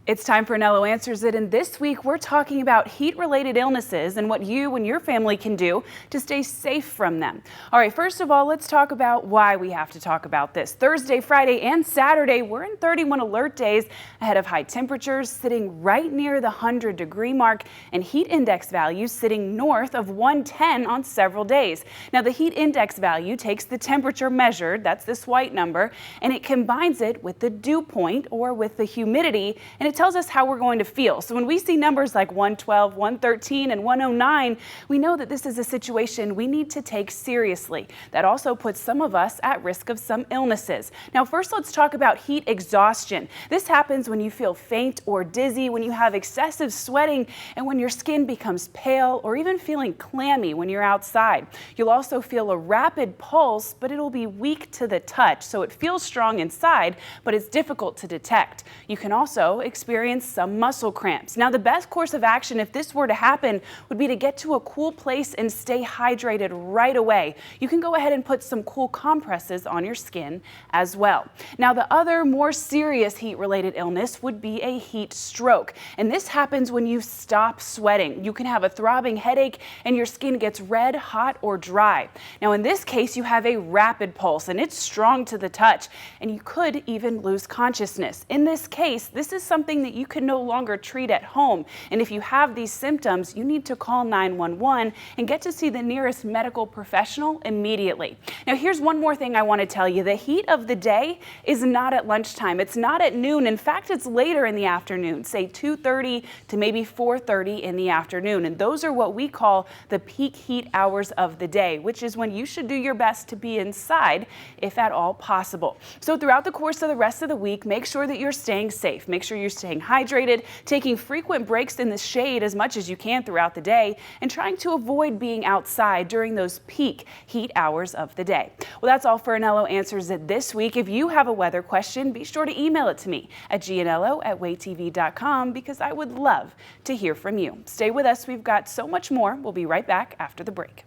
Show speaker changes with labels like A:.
A: It's time for Anello Answers It, and this week we're talking about heat-related illnesses and what you and your family can do to stay safe from them. All right, first of all, let's talk about why we have to talk about this. Thursday, Friday, and Saturday, we're in 31 alert days ahead of high temperatures sitting right near the 100-degree mark and heat index values sitting north of 110 on several days. Now, the heat index value takes the temperature measured, that's this white number, and it combines it with the dew point or with the humidity, and it tells us how we're going to feel. So when we see numbers like 112, 113, and 109, we know that this is a situation we need to take seriously. That also puts some of us at risk of some illnesses. Now, first, let's talk about heat exhaustion. This happens when you feel faint or dizzy, when you have excessive sweating, and when your skin becomes pale or even feeling clammy when you're outside. You'll also feel a rapid pulse, but it'll be weak to the touch, so it feels strong inside, but it's difficult to detect. You can also experience some muscle cramps. Now, the best course of action if this were to happen would be to get to a cool place and stay hydrated right away. You can go ahead and put some cool compresses on your skin as well. Now, the other more serious heat-related illness would be a heat stroke, and this happens when you stop sweating. You can have a throbbing headache and your skin gets red, hot, or dry. Now, in this case, you have a rapid pulse and it's strong to the touch, and you could even lose consciousness. In this case, this is something that you can no longer treat at home, and if you have these symptoms, you need to call 911 and get to see the nearest medical professional immediately. Now, here's one more thing I want to tell you. The heat of the day is not at lunchtime. It's not at noon. In fact, it's later in the afternoon, say 2:30 to maybe 4:30 in the afternoon, and those are what we call the peak heat hours of the day, which is when you should do your best to be inside if at all possible. So throughout the course of the rest of the week, make sure that you're staying safe. Make sure you're staying hydrated, taking frequent breaks in the shade as much as you can throughout the day, and trying to avoid being outside during those peak heat hours of the day. Well, that's all for Anello Answers It this week. If you have a weather question, be sure to email it to me at gnello@waytv.com because I would love to hear from you. Stay with us. We've got so much more. We'll be right back after the break.